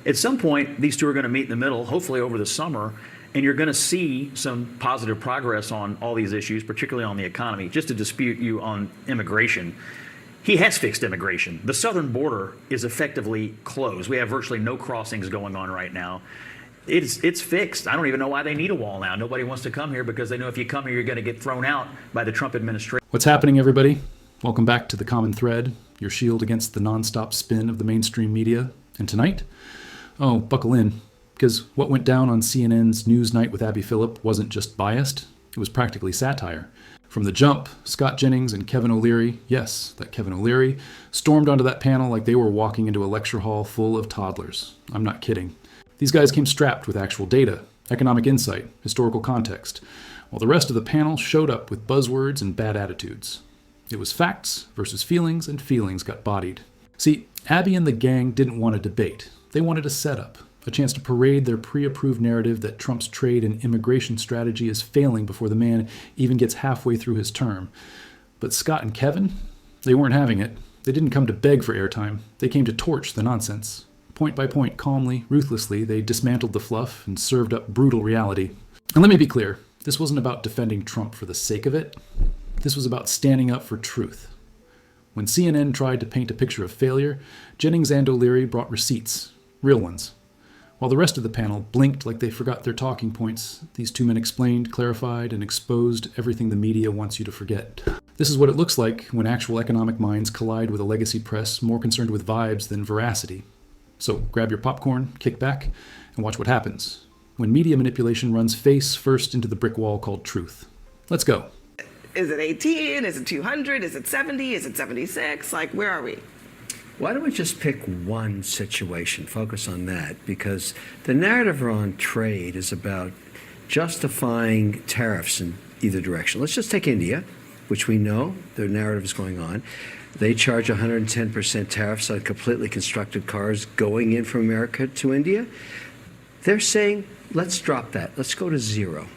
At some point, these two are going to meet in the middle, hopefully over the summer, and you're going to see some positive progress on all these issues, particularly on the economy. Just to dispute you on immigration, he has fixed immigration. The southern border is effectively closed. We have virtually no crossings going on right now. It's fixed. I don't even know why they need a wall now. Nobody wants to come here because they know if you come here, you're going to get thrown out by the Trump administration. What's happening, everybody? Welcome back to The Common Thread, your shield against the nonstop spin of the mainstream media. And tonight, buckle in, because what went down on CNN's Newsnight with Abby Phillip wasn't just biased, it was practically satire. From the jump, Scott Jennings and Kevin O'Leary, yes, that Kevin O'Leary, stormed onto that panel like they were walking into a lecture hall full of toddlers. I'm not kidding. These guys came strapped with actual data, economic insight, historical context, while the rest of the panel showed up with buzzwords and bad attitudes. It was facts versus feelings, and feelings got bodied. See, Abby and the gang didn't want a debate. They wanted a setup, a chance to parade their pre-approved narrative that Trump's trade and immigration strategy is failing before the man even gets halfway through his term. But Scott and Kevin, they weren't having it. They didn't come to beg for airtime. They came to torch the nonsense. Point by point, calmly, ruthlessly, they dismantled the fluff and served up brutal reality. And let me be clear, this wasn't about defending Trump for the sake of it. This was about standing up for truth. When CNN tried to paint a picture of failure, Jennings and O'Leary brought receipts, real ones. While the rest of the panel blinked like they forgot their talking points, these two men explained, clarified, and exposed everything the media wants you to forget. This is what it looks like when actual economic minds collide with a legacy press more concerned with vibes than veracity. So grab your popcorn, kick back, and watch what happens when media manipulation runs face first into the brick wall called truth. Let's go. Is it 18? Is it 200? Is it 70? Is it 76? Like, where are we? Why don't we just pick one situation, focus on that, because the narrative around trade is about justifying tariffs in either direction. Let's just take India, which we know the narrative is going on. They charge 110% tariffs on completely constructed cars going in from America to India. They're saying, let's drop that. Let's go to zero.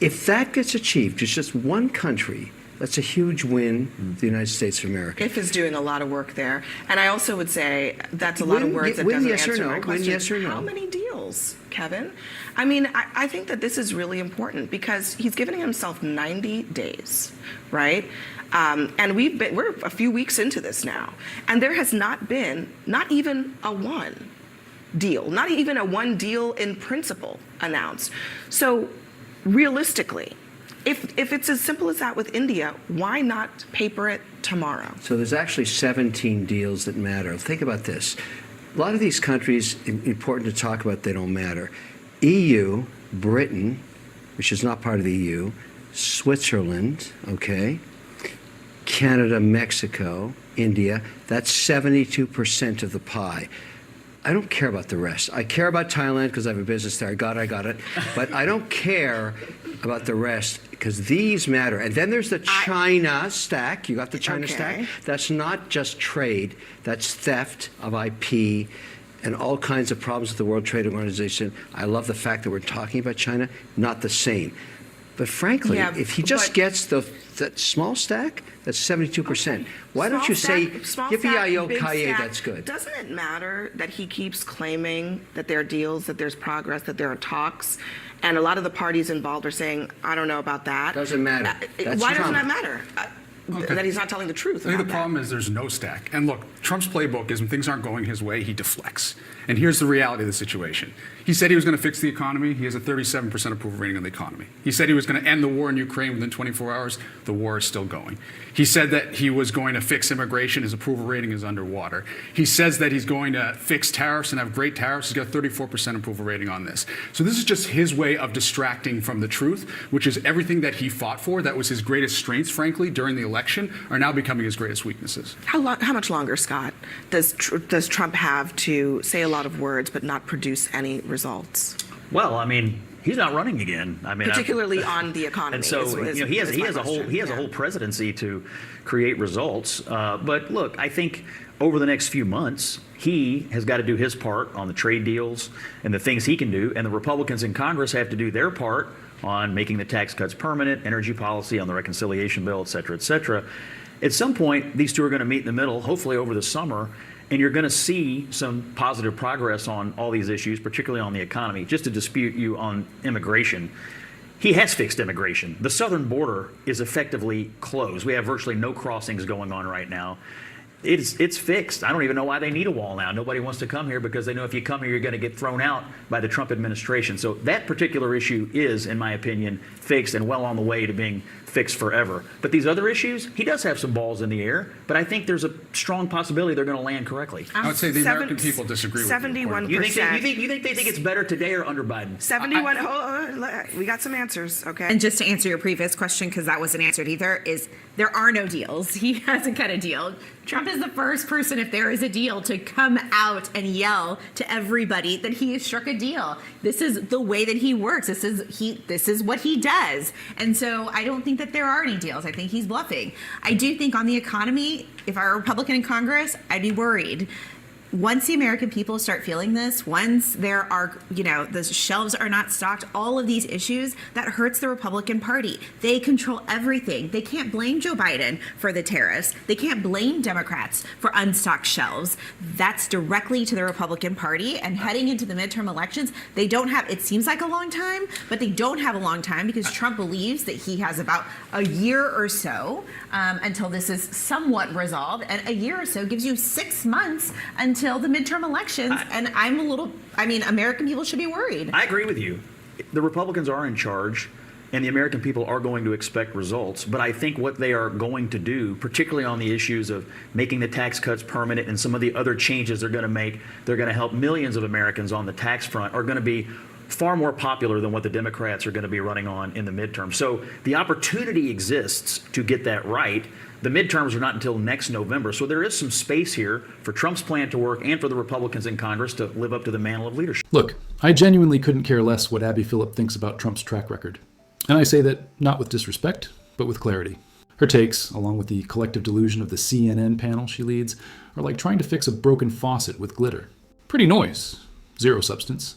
If that gets achieved, it's just one country, that's a huge win for the United States of America. IF is doing a lot of work there. And I also would say that's a lot of words that doesn't answer my question. Yes or no. How many deals, Kevin? I mean, I think that this is really important because he's giving himself 90 days, right? And we're a few weeks into this now. And there has not been, not even a one deal, not even a one deal in principle announced. So realistically, if it's as simple as that with India, why not paper it tomorrow? So there's actually 17 deals that matter. Think about this. A lot of these countries, important to talk about, they don't matter. EU, Britain, which is not part of the EU, Switzerland, okay, Canada, Mexico, India, that's 72% of the pie. I don't care about the rest. I care about Thailand because I have a business there. I got it. But I don't care about the rest because these matter. And then there's the China stack. You got the China stack? That's not just trade. That's theft of IP and all kinds of problems with the World Trade Organization. I love the fact that we're talking about China. Not the same. But frankly, if he just gets that small stack, that's 72%. Okay. Why don't you say, yippee-yi-yo-ki-yay, that's good. Doesn't it matter that he keeps claiming that there are deals, that there's progress, that there are talks, and a lot of the parties involved are saying, I don't know about that. Doesn't matter. Why doesn't that matter? That he's not telling the truth. I think the problem is there's no stack. And look, Trump's playbook is when things aren't going his way, he deflects. And here's the reality of the situation. He said he was going to fix the economy. He has a 37% approval rating on the economy. He said he was going to end the war in Ukraine within 24 hours. The war is still going. He said that he was going to fix immigration. His approval rating is underwater. He says that he's going to fix tariffs and have great tariffs. He's got a 34% approval rating on this. So this is just his way of distracting from the truth, which is everything that he fought for, that was his greatest strengths, frankly, during the election, are now becoming his greatest weaknesses. How much longer, Scott, does Trump have to say a lot of words but not produce any results? Well, I mean, he's not running again. I mean, particularly on the economy. And so he has a whole presidency to create results. But look, I think over the next few months, he has got to do his part on the trade deals and the things he can do, and the Republicans in Congress have to do their part on making the tax cuts permanent, energy policy, on the reconciliation bill, et cetera, et cetera. At some point, these two are going to meet in the middle, hopefully over the summer, and you're going to see some positive progress on all these issues, particularly on the economy. Just to dispute you on immigration, he has fixed immigration. The southern border is effectively closed. We have virtually no crossings going on right now. It's fixed. I don't even know why they need a wall now. Nobody wants to come here because they know if you come here, you're going to get thrown out by the Trump administration. So that particular issue is, in my opinion, fixed and well on the way to being fixed forever. But these other issues, he does have some balls in the air, but I think there's a strong possibility they're going to land correctly. I would say the American people disagree with you. 71%. You think they think it's better today or under Biden? 71. We got some answers. Okay. And just to answer your previous question, because that wasn't answered either, is there are no deals. He hasn't cut a deal. Trump is the first person, if there is a deal, to come out and yell to everybody that he has struck a deal. This is the way that he works. This is what he does. And so I don't think that there are any deals. I think he's bluffing. I do think on the economy, if I were a Republican in Congress, I'd be worried. Once the American people start feeling this, once there are, the shelves are not stocked, all of these issues, that hurts the Republican Party. They control everything. They can't blame Joe Biden for the tariffs. They can't blame Democrats for unstocked shelves. That's directly to the Republican Party. And heading into the midterm elections, they don't have, it seems like a long time, but they don't have a long time because Trump believes that he has about a year or so until this is somewhat resolved. And a year or so gives you 6 months until the midterm elections, and American people should be worried. I agree with you. The Republicans are in charge, and the American people are going to expect results. But I think what they are going to do, particularly on the issues of making the tax cuts permanent and some of the other changes they're going to make, they're going to help millions of Americans on the tax front, are going to be far more popular than what the Democrats are going to be running on in the midterm. So the opportunity exists to get that right. The midterms are not until next November, so there is some space here for Trump's plan to work and for the Republicans in Congress to live up to the mantle of leadership. Look, I genuinely couldn't care less what Abby Phillip thinks about Trump's track record. And I say that not with disrespect, but with clarity. Her takes, along with the collective delusion of the CNN panel she leads, are like trying to fix a broken faucet with glitter. Pretty noise, zero substance.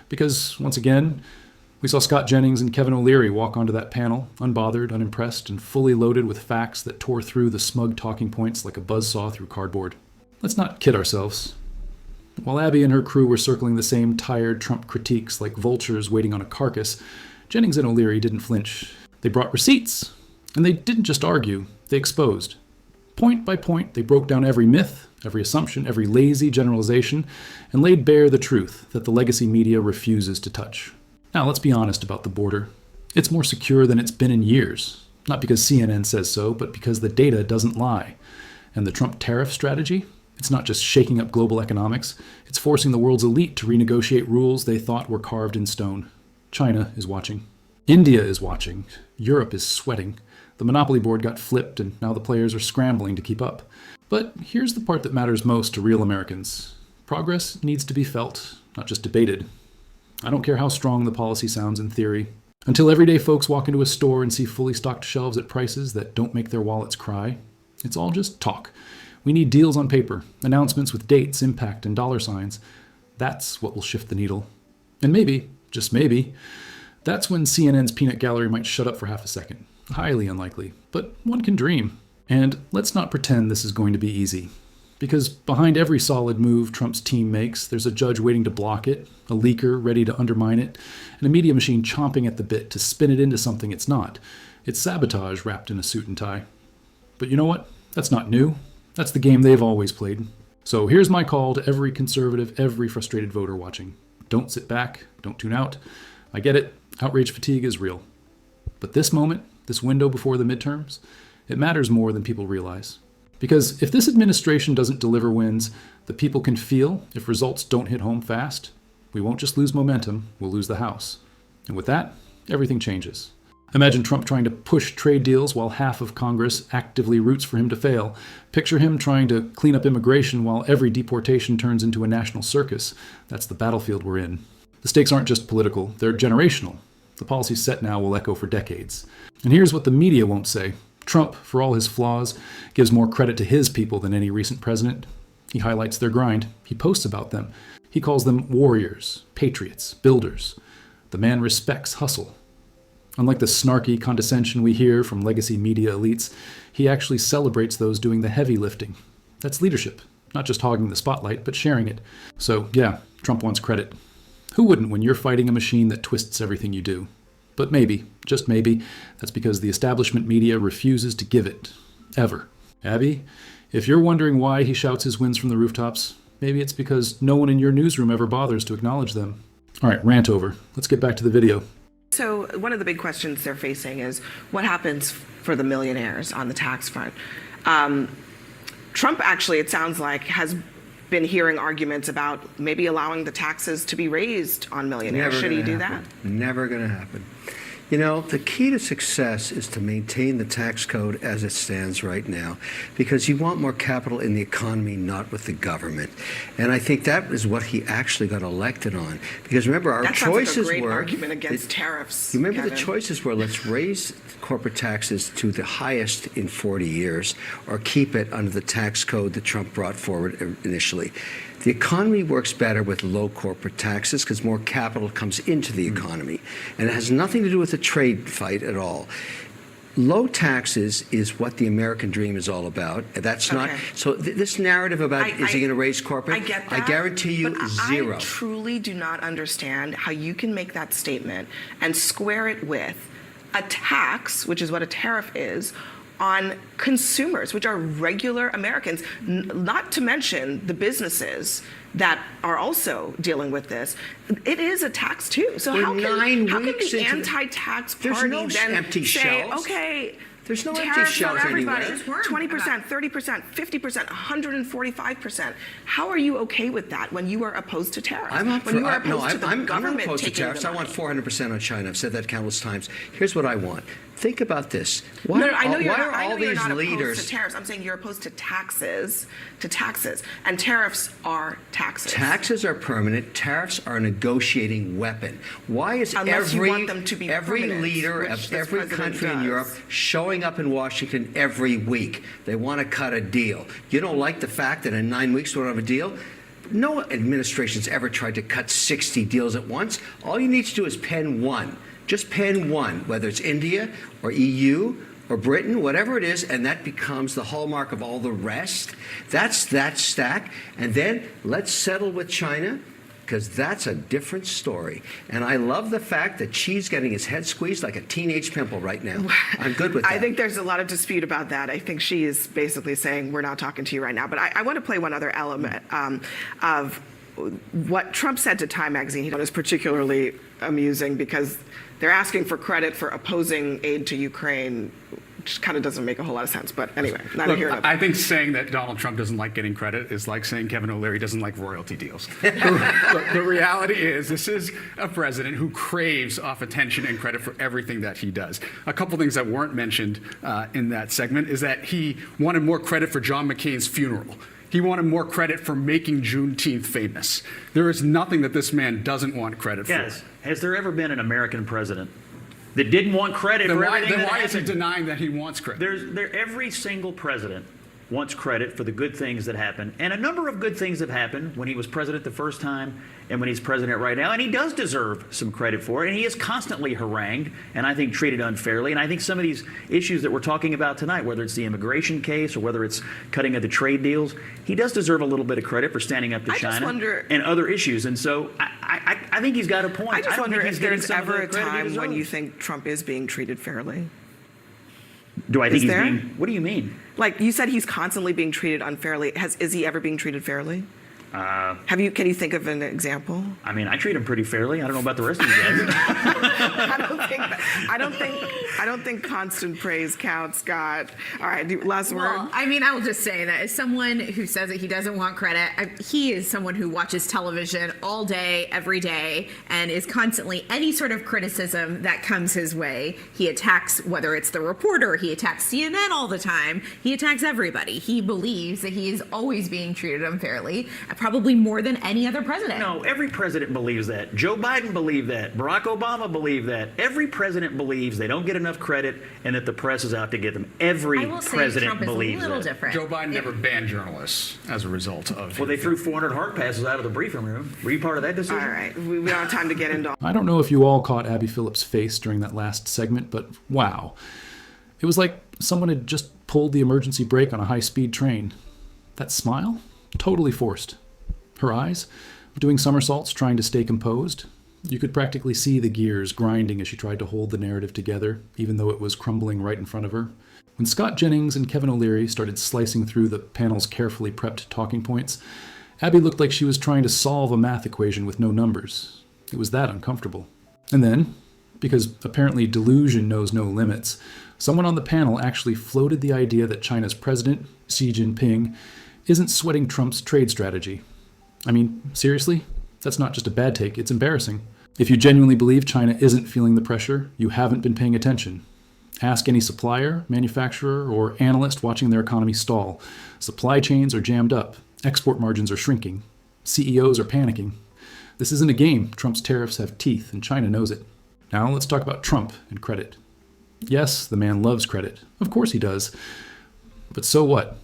Because, once again, we saw Scott Jennings and Kevin O'Leary walk onto that panel, unbothered, unimpressed, and fully loaded with facts that tore through the smug talking points like a buzzsaw through cardboard. Let's not kid ourselves. While Abby and her crew were circling the same tired Trump critiques like vultures waiting on a carcass, Jennings and O'Leary didn't flinch. They brought receipts, and they didn't just argue, they exposed. Point by point, they broke down every myth, every assumption, every lazy generalization, and laid bare the truth that the legacy media refuses to touch. Now, let's be honest about the border. It's more secure than it's been in years. Not because CNN says so, but because the data doesn't lie. And the Trump tariff strategy? It's not just shaking up global economics. It's forcing the world's elite to renegotiate rules they thought were carved in stone. China is watching. India is watching. Europe is sweating. The monopoly board got flipped, and now the players are scrambling to keep up. But here's the part that matters most to real Americans. Progress needs to be felt, not just debated. I don't care how strong the policy sounds in theory. Until everyday folks walk into a store and see fully stocked shelves at prices that don't make their wallets cry, it's all just talk. We need deals on paper, announcements with dates, impact, and dollar signs. That's what will shift the needle. And maybe, just maybe, that's when CNN's peanut gallery might shut up for half a second. Highly unlikely, but one can dream. And let's not pretend this is going to be easy. Because behind every solid move Trump's team makes, there's a judge waiting to block it, a leaker ready to undermine it, and a media machine chomping at the bit to spin it into something it's not. It's sabotage wrapped in a suit and tie. But you know what? That's not new. That's the game they've always played. So here's my call to every conservative, every frustrated voter watching. Don't sit back. Don't tune out. I get it. Outrage fatigue is real. But this moment, this window before the midterms, it matters more than people realize. Because if this administration doesn't deliver wins, the people can feel if results don't hit home fast, we won't just lose momentum, we'll lose the House. And with that, everything changes. Imagine Trump trying to push trade deals while half of Congress actively roots for him to fail. Picture him trying to clean up immigration while every deportation turns into a national circus. That's the battlefield we're in. The stakes aren't just political, they're generational. The policies set now will echo for decades. And here's what the media won't say. Trump, for all his flaws, gives more credit to his people than any recent president. He highlights their grind. He posts about them. He calls them warriors, patriots, builders. The man respects hustle. Unlike the snarky condescension we hear from legacy media elites, he actually celebrates those doing the heavy lifting. That's leadership. Not just hogging the spotlight, but sharing it. So yeah, Trump wants credit. Who wouldn't when you're fighting a machine that twists everything you do? But maybe, just maybe, that's because the establishment media refuses to give it. Ever. Abby, if you're wondering why he shouts his wins from the rooftops, maybe it's because no one in your newsroom ever bothers to acknowledge them. All right, rant over. Let's get back to the video. So one of the big questions they're facing is what happens for the millionaires on the tax front. Trump actually, it sounds like, has been hearing arguments about maybe allowing the taxes to be raised on millionaires. Should he do that? Never going to happen. You know, the key to success is to maintain the tax code as it stands right now, because you want more capital in the economy, not with the government. And I think that is what he actually got elected on. Because remember, our That sounds choices like a great were argument against tariffs. You remember Kevin. the choices were, let's raise corporate taxes to the highest in 40 years, or keep it under the tax code that Trump brought forward initially. The economy works better with low corporate taxes because more capital comes into the economy. And it has nothing to do with the trade fight at all. Low taxes is what the American dream is all about. That's not, Okay. so this narrative about is he going to raise corporate? I get that. I guarantee you but zero. I truly do not understand how you can make that statement and square it with a tax, which is what a tariff is, on consumers, which are regular Americans, not to mention the businesses that are also dealing with this. It is a tax too. So We're how 9 can weeks the into the- anti-tax There's party no then empty say, shelves. okay, There's no empty tariffs shelves on everybody, anywhere. 20%, 30%, 50%, 145%. How are you okay with that when you are opposed to tariffs? I'm up when for, you are no, opposed to the I'm not government opposed to taking tariffs. the I want money? 400% on China. I've said that countless times. Here's what I want. Think about this. Why, No, I know you're why not, are I know all you're these not opposed leaders... to tariffs. I'm saying you're opposed to taxes, and tariffs are taxes. Taxes are permanent. Tariffs are a negotiating weapon. Why is Unless you every want them to be every permanent, leader which of this every president country in does. Europe showing up in Washington every week? They want to cut a deal. You don't like the fact that in 9 weeks we don't have a deal? No administration's ever tried to cut 60 deals at once. All you need to do is pen one. Just pen one, whether it's India or EU or Britain, whatever it is, and that becomes the hallmark of all the rest. That's that stack. And then let's settle with China, because that's a different story. And I love the fact that Xi's getting his head squeezed like a teenage pimple right now. I'm good with that. I think there's a lot of dispute about that. I think she is basically saying, we're not talking to you right now. But I want to play one other element of what Trump said to Time magazine. He thought it was particularly amusing because they're asking for credit for opposing aid to Ukraine, which kind of doesn't make a whole lot of sense. But anyway, neither Look, here nor there. I think saying that Donald Trump doesn't like getting credit is like saying Kevin O'Leary doesn't like royalty deals. The reality is this is a president who craves off attention and credit for everything that he does. A couple things that weren't mentioned in that segment is that he wanted more credit for John McCain's funeral. He wanted more credit for making Juneteenth famous. There is nothing that this man doesn't want credit Guys, for. has there ever been an American president that didn't want credit Then for why, everything then that why is he happened? denying that he wants credit? Every single president wants credit for the good things that happen. And a number of good things have happened when he was president the first time and when he's president right now. And he does deserve some credit for it. And he is constantly harangued and I think treated unfairly. And I think some of these issues that we're talking about tonight, whether it's the immigration case or whether it's cutting of the trade deals, he does deserve a little bit of credit for standing up to I just China wonder- and other issues. And so I think he's got a point. I just don't wonder think he's if getting there's some of ever the a credit he time when you deserves. think Trump is being treated fairly. Do I think Is he's there? being, what do you mean? Like you said, he's constantly being treated unfairly. Is he ever being treated fairly? Can you think of an example? I mean, I treat him pretty fairly. I don't know about the rest of you guys. I don't think constant praise counts, Scott. All right, last word. Well, I mean, I will just say that as someone who says that he doesn't want credit, he is someone who watches television all day, every day, and is constantly any sort of criticism that comes his way. He attacks, whether it's the reporter, he attacks CNN all the time. He attacks everybody. He believes that he is always being treated unfairly, probably more than any other president. No, every president believes that. Joe Biden believed that. Barack Obama believed that. Every president believes they don't get enough credit and that the press is out to get them. Every I will say president Trump is a believes little that. different. Joe Biden never banned journalists as a result of. Well, they threw 400 hard passes out of the briefing room. Were you part of that decision? All right, we don't have time to get into. I don't know if you all caught Abby Phillipps' face during that last segment, but wow. It was like someone had just pulled the emergency brake on a high-speed train. That smile? Totally forced. Her eyes, doing somersaults trying to stay composed. You could practically see the gears grinding as she tried to hold the narrative together, even though it was crumbling right in front of her. When Scott Jennings and Kevin O'Leary started slicing through the panel's carefully prepped talking points, Abby looked like she was trying to solve a math equation with no numbers. It was that uncomfortable. And then, because apparently delusion knows no limits, someone on the panel actually floated the idea that China's president, Xi Jinping, isn't sweating Trump's trade strategy. I mean, seriously? That's not just a bad take, it's embarrassing. If you genuinely believe China isn't feeling the pressure, you haven't been paying attention. Ask any supplier, manufacturer, or analyst watching their economy stall. Supply chains are jammed up. Export margins are shrinking. CEOs are panicking. This isn't a game. Trump's tariffs have teeth, and China knows it. Now let's talk about Trump and credit. Yes, the man loves credit. Of course he does. But so what?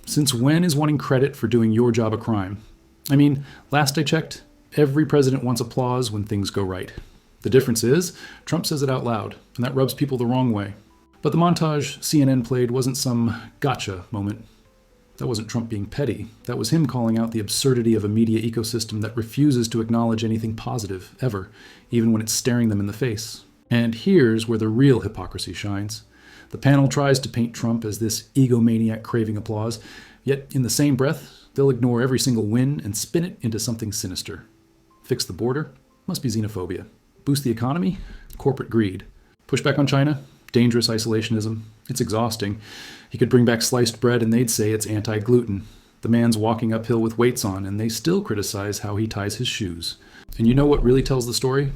Since when is wanting credit for doing your job a crime? I mean, last I checked, every president wants applause when things go right. The difference is, Trump says it out loud, and that rubs people the wrong way. But the montage CNN played wasn't some gotcha moment. That wasn't Trump being petty. That was him calling out the absurdity of a media ecosystem that refuses to acknowledge anything positive, ever, even when it's staring them in the face. And here's where the real hypocrisy shines. The panel tries to paint Trump as this egomaniac craving applause, yet in the same breath, they'll ignore every single win and spin it into something sinister. Fix the border? Must be xenophobia. Boost the economy? Corporate greed. Push back on China? Dangerous isolationism. It's exhausting. He could bring back sliced bread and they'd say it's anti-gluten. The man's walking uphill with weights on and they still criticize how he ties his shoes. And you know what really tells the story?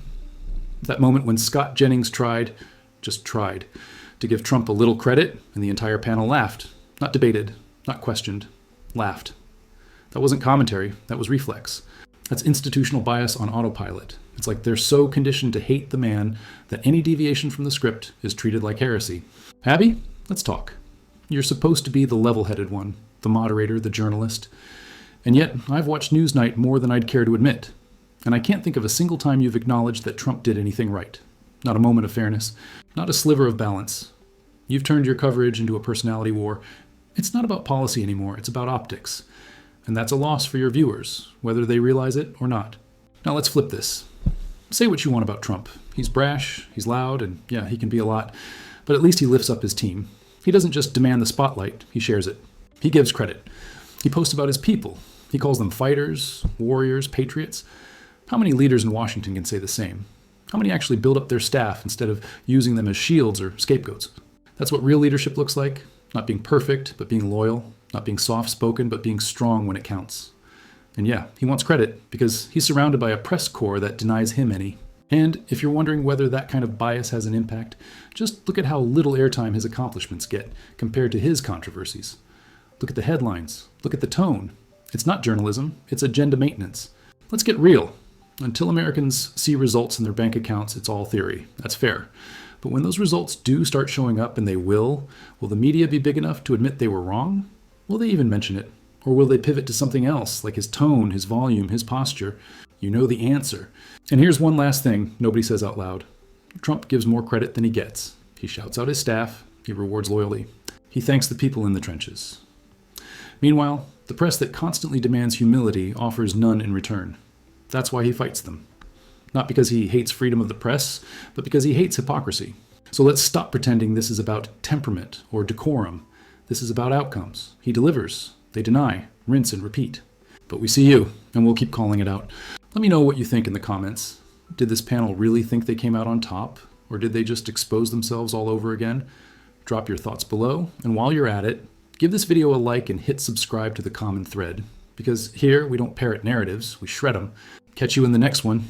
That moment when Scott Jennings just tried, to give Trump a little credit and the entire panel laughed. Not debated, not questioned, laughed. That wasn't commentary, that was reflex. That's institutional bias on autopilot. It's like they're so conditioned to hate the man that any deviation from the script is treated like heresy. Abby, let's talk. You're supposed to be the level-headed one, the moderator, the journalist. And yet, I've watched Newsnight more than I'd care to admit. And I can't think of a single time you've acknowledged that Trump did anything right. Not a moment of fairness. Not a sliver of balance. You've turned your coverage into a personality war. It's not about policy anymore, it's about optics. And that's a loss for your viewers, whether they realize it or not. Now let's flip this. Say what you want about Trump. He's brash, he's loud, and yeah, he can be a lot. But at least he lifts up his team. He doesn't just demand the spotlight, he shares it. He gives credit. He posts about his people. He calls them fighters, warriors, patriots. How many leaders in Washington can say the same? How many actually build up their staff instead of using them as shields or scapegoats? That's what real leadership looks like. Not being perfect, but being loyal. Not being soft-spoken, but being strong when it counts. And yeah, he wants credit because he's surrounded by a press corps that denies him any. And if you're wondering whether that kind of bias has an impact, just look at how little airtime his accomplishments get compared to his controversies. Look at the headlines. Look at the tone. It's not journalism, it's agenda maintenance. Let's get real. Until Americans see results in their bank accounts, it's all theory. That's fair. But when those results do start showing up, and they will the media be big enough to admit they were wrong? Will they even mention it? Or will they pivot to something else, like his tone, his volume, his posture? You know the answer. And here's one last thing nobody says out loud. Trump gives more credit than he gets. He shouts out his staff. He rewards loyalty. He thanks the people in the trenches. Meanwhile, the press that constantly demands humility offers none in return. That's why he fights them. Not because he hates freedom of the press, but because he hates hypocrisy. So let's stop pretending this is about temperament or decorum. This is about outcomes. He delivers. They deny, rinse and repeat. But we see you, and we'll keep calling it out. Let me know what you think in the comments. Did this panel really think they came out on top? Or did they just expose themselves all over again? Drop your thoughts below, and while you're at it, give this video a like and hit subscribe to the common thread. Because here, we don't parrot narratives, we shred them. Catch you in the next one.